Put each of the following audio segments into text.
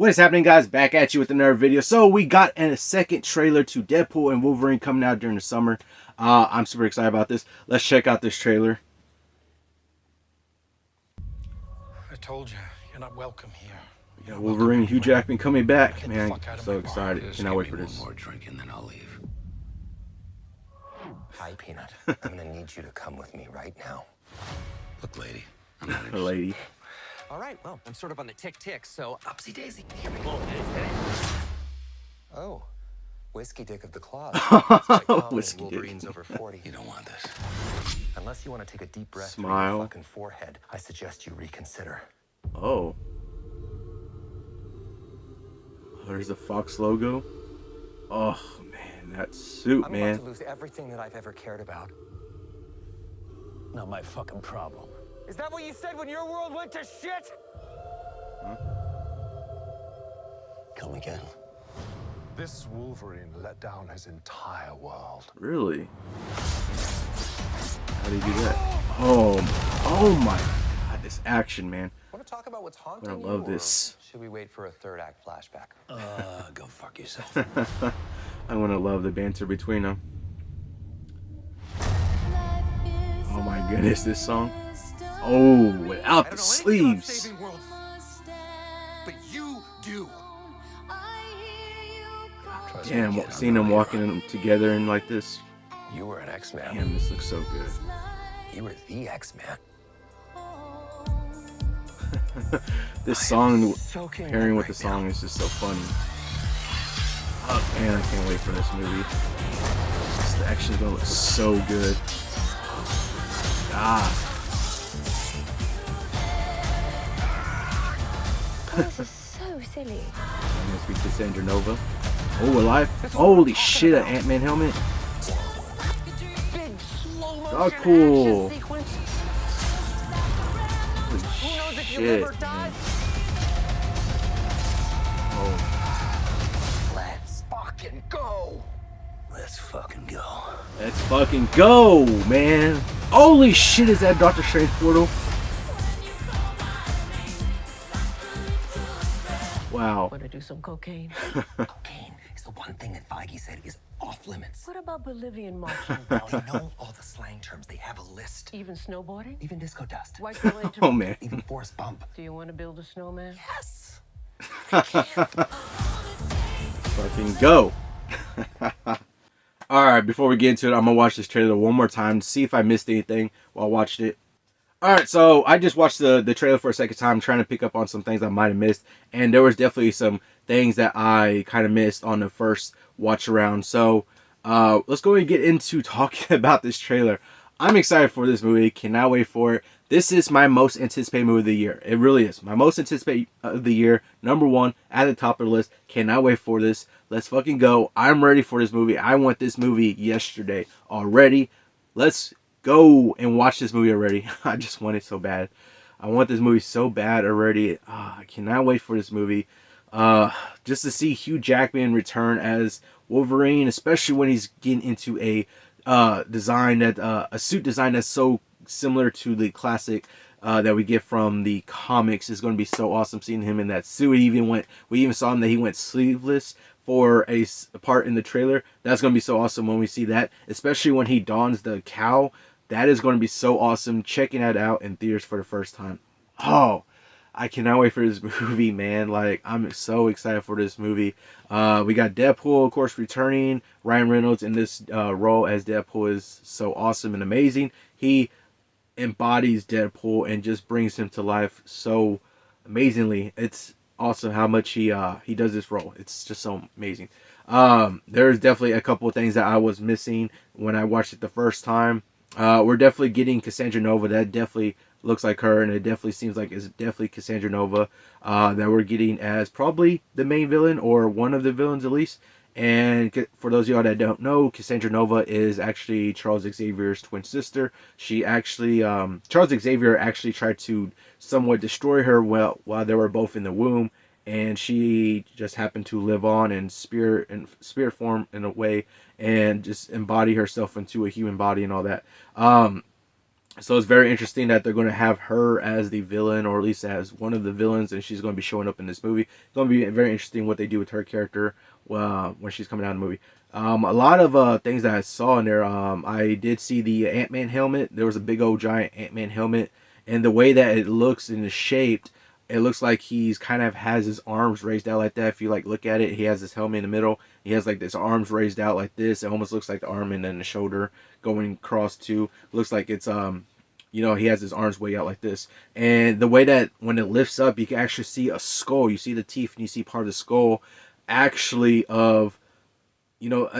What is happening, guys? Back at you with another video. So we got a second trailer to Deadpool and Wolverine coming out during the summer. I'm super excited about this. Let's check out this trailer. I told you, you're not welcome here. Yeah, Wolverine, Hugh Jackman coming back. Man, so excited. Cannot wait for this. One more drink and then I'll leave. Hi, Peanut. I'm gonna need you to come with me right now. Look, lady, I'm not interested. Lady. All right, well, I'm sort of on the tick-tick, so upsy daisy. Here we go. Oh, whiskey dick of the club. Whiskey dick. Wolverine's over 40. You don't want this. Unless you want to take a deep breath through Smile. your fucking forehead, I suggest you reconsider. Oh. There's the Fox logo. Oh, man, that suit, I'm man. about to lose everything that I've ever cared about. Not my fucking problem. Is that what you said when your world went to shit? Come again. This Wolverine let down his entire world. Really? How do you do that? Oh my God, this action, man. Want to talk about what's haunting I you? love or this. Should we wait for a third act flashback? Go fuck yourself. I'm gonna love the banter between them. Oh my goodness, this song. Oh, without the sleeves. But you do. Damn, seeing them walking together and like this. You were an X-Man. Damn, this looks so good. You were the X-Man. This song, pairing with the song, is just so funny. Oh man, I can't wait for this movie. The action's gonna look so good. Ah. This is so silly. Must be Cassandra Nova. Oh, alive! Holy shit, an Ant-Man helmet. Oh, cool. Holy shit, man. Oh. Let's fucking go. Let's fucking go. Let's fucking go, man. Holy shit, is that Doctor Strange portal? Wow. Want to do some cocaine? Cocaine is the one thing that Feige said is off limits. What about Bolivian marching They band? know all the slang terms. They have a list. Even snowboarding? Even disco dust. White village? Oh man. Even Forrest Bump. Do you want to build a snowman? Yes. Fucking go. Alright, before we get into it, I'm gonna watch this trailer one more time to see if I missed anything while I watched it. Alright, so I just watched the trailer for a second time, trying to pick up on some things I might have missed. And there was definitely some things that I kind of missed on the first watch around. So let's go and get into talking about this trailer. I'm excited for this movie. Cannot wait for it. This is my most anticipated movie of the year. It really is. My most anticipated of the year. Number one, at the top of the list. Cannot wait for this. Let's fucking go. I'm ready for this movie. I want this movie yesterday already. Let's go and watch this movie already. I just want it so bad. I want this movie so bad already. I cannot wait for this movie. Just to see Hugh Jackman return as Wolverine, especially when he's getting into a design that a suit design that's so similar to the classic that we get from the comics. Is going to be so awesome seeing him in that suit. We even saw him that he went sleeveless for a part in the trailer. That's going to be so awesome when we see that, especially when he dons the cowl. That is going to be so awesome. Checking that out in theaters for the first time. Oh, I cannot wait for this movie, man. Like, I'm so excited for this movie. We got Deadpool, of course, returning. Ryan Reynolds in this role as Deadpool is so awesome and amazing. He embodies Deadpool and just brings him to life so amazingly. It's awesome how much he does this role. It's just so amazing. There's definitely a couple of things that I was missing when I watched it the first time. We're definitely getting Cassandra Nova. That definitely looks like her, and it definitely seems like it's definitely Cassandra Nova that we're getting as probably the main villain, or one of the villains at least. And for those of y'all that don't know, Cassandra Nova is actually Charles Xavier's twin sister. She actually, Charles Xavier actually tried to somewhat destroy her while they were both in the womb, and she just happened to live on in spirit form in a way, and just embody herself into a human body and all that. So it's very interesting that they're going to have her as the villain, or at least as one of the villains, and she's going to be showing up in this movie. It's going to be very interesting what they do with her character when she's coming out in the movie. A lot of things that I saw in there. I did see the Ant-Man helmet. There was a big old giant Ant-Man helmet, and the way that it looks and is shaped, it looks like he's kind of has his arms raised out like that. If you like look at it, he has his helmet in the middle. He has like his arms raised out like this. It almost looks like the arm and then the shoulder going across too. Looks like it's he has his arms way out like this. And the way that when it lifts up, you can actually see a skull. You see the teeth and you see part of the skull actually of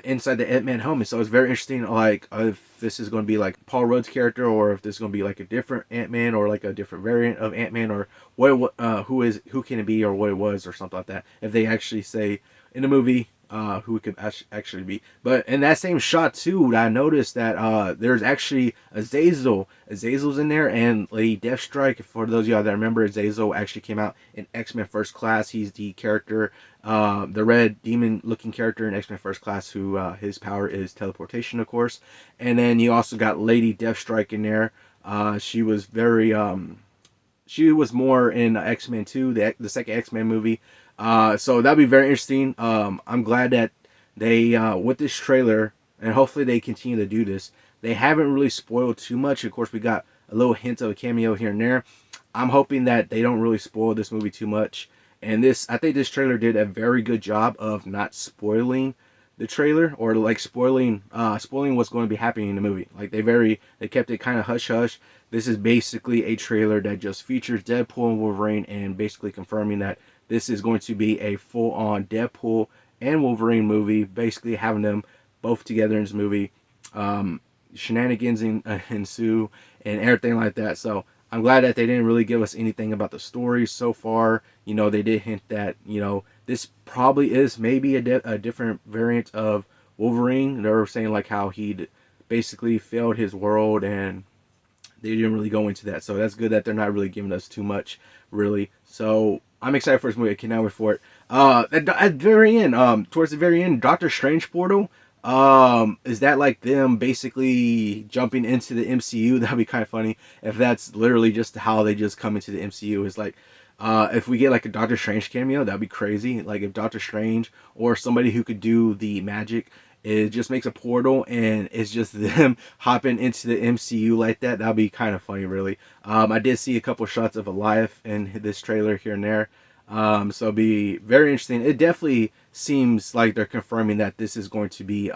inside the Ant-Man helmet. So it's very interesting, like, if this is going to be like Paul Rudd's character, or if this is going to be like a different Ant-Man, or like a different variant of Ant-Man, or who can it be, or what it was, or something like that. If they actually say in the movie who it could actually be. But in that same shot too, I noticed that there's actually Azazel. Azazel's in there, and Lady Deathstrike. For those of y'all that remember, Azazel actually came out in X-Men First Class. He's the character, the red demon-looking character in X-Men First Class, who his power is teleportation, of course. And then you also got Lady Deathstrike in there. She was very she was more in X-Men 2, the second X-Men movie. So that'll be very interesting. I'm glad that they, with this trailer, and hopefully they continue to do this, they haven't really spoiled too much. Of course, we got a little hint of a cameo here and there. I'm hoping that they don't really spoil this movie too much. And I think this trailer did a very good job of not spoiling the trailer, or like spoiling what's going to be happening in the movie. Like they kept it kind of hush hush. This is basically a trailer that just features Deadpool and Wolverine, and basically confirming that this is going to be a full-on Deadpool and Wolverine movie, basically having them both together in this movie. Shenanigans ensue and everything like that. So I'm glad that they didn't really give us anything about the story so far. They did hint that, this probably is maybe a different variant of Wolverine. They were saying like how he basically failed his world, and they didn't really go into that. So that's good that they're not really giving us too much, really. So I'm excited for this movie. I cannot wait for it. At the very end, towards the very end, Doctor Strange portal. Is that like them basically jumping into the MCU? That'd be kind of funny if that's literally just how they just come into the MCU. Is like, if we get like a Doctor Strange cameo, that'd be crazy. Like if Doctor Strange or somebody who could do the magic, it just makes a portal and it's just them hopping into the MCU like that. That'd be kind of funny, really. I did see a couple shots of Alive in this trailer here and there. So it'll be very interesting. It definitely seems like they're confirming that this is going to be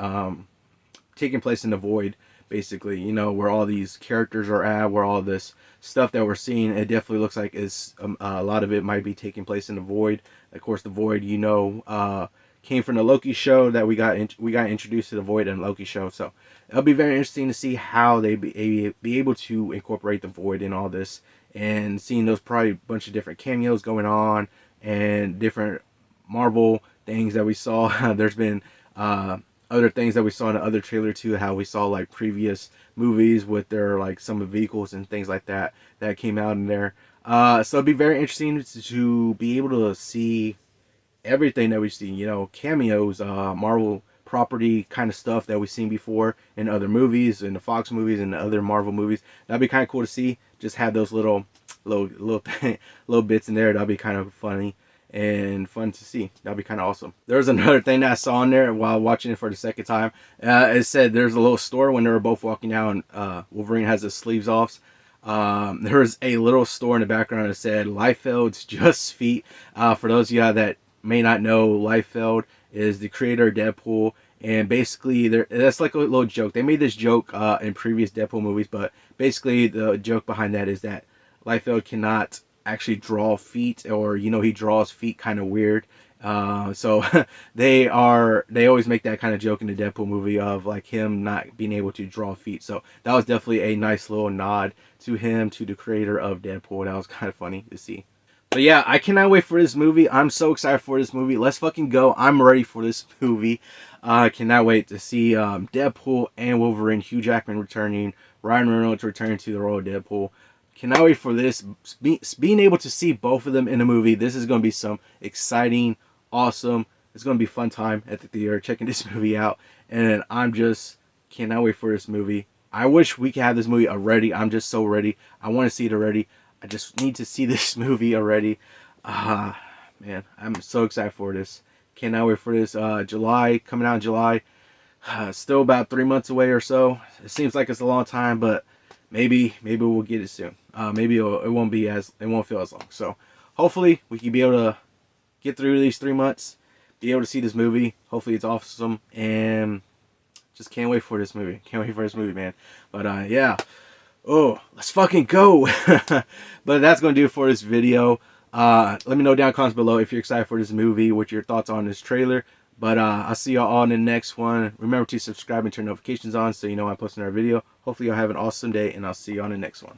taking place in the void, basically, where all these characters are at, where all this stuff that we're seeing, it definitely looks like is a lot of it might be taking place in the void. Of course, the void, came from the Loki show that we got introduced to the void in the Loki show. So it'll be very interesting to see how they be able to incorporate the void in all this, and seeing those probably a bunch of different cameos going on and different Marvel things that we saw. There's been other things that we saw in the other trailer too, how we saw like previous movies with their like some of the vehicles and things like that came out in there. So it'd be very interesting to be able to see everything that we've seen, cameos, Marvel property kind of stuff that we've seen before in other movies, in the Fox movies and the other Marvel movies. That'd be kind of cool to see. Just have those little little bits in there. That'd be kind of funny and fun to see. That'd be kind of awesome. There's another thing that I saw in there while watching it for the second time. It said there's a little store when they were both walking out, and Wolverine has his sleeves off. There was a little store in the background that said Liefeld's Just Feet. For those of you that may not know, Liefeld is the creator of Deadpool, and basically that's like a little joke. They made this joke in previous Deadpool movies, but basically the joke behind that is that Liefeld cannot actually draw feet, or he draws feet kind of weird. So they always make that kind of joke in the Deadpool movie of like him not being able to draw feet. So that was definitely a nice little nod to him, to the creator of Deadpool. That was kind of funny to see. But yeah, I cannot wait for this movie. I'm so excited for this movie. Let's fucking go. I'm ready for this movie. I cannot wait to see Deadpool and Wolverine, Hugh Jackman returning, Ryan Reynolds returning to the role of Deadpool. Cannot wait for this. Being able to see both of them in a movie, this is going to be some exciting, awesome. It's going to be a fun time at the theater checking this movie out. And I'm just cannot wait for this movie. I wish we could have this movie already. I'm just so ready. I want to see it already. I just need to see this movie already. Man, I'm so excited for this. Cannot wait for this. July, coming out in July. Still about 3 months away or so. It seems like it's a long time, but maybe we'll get it soon. Maybe it won't feel as long. So hopefully we can be able to get through these 3 months, be able to see this movie. Hopefully it's awesome, and just can't wait for this movie. Can't wait for this movie, man. But yeah. Oh, let's fucking go. But that's gonna do it for this video. Let me know down in the comments below if you're excited for this movie, what your thoughts on this trailer. But I'll see y'all all in the next one. Remember to subscribe and turn notifications on so you know when I'm posting our video. Hopefully y'all have an awesome day, and I'll see you on the next one.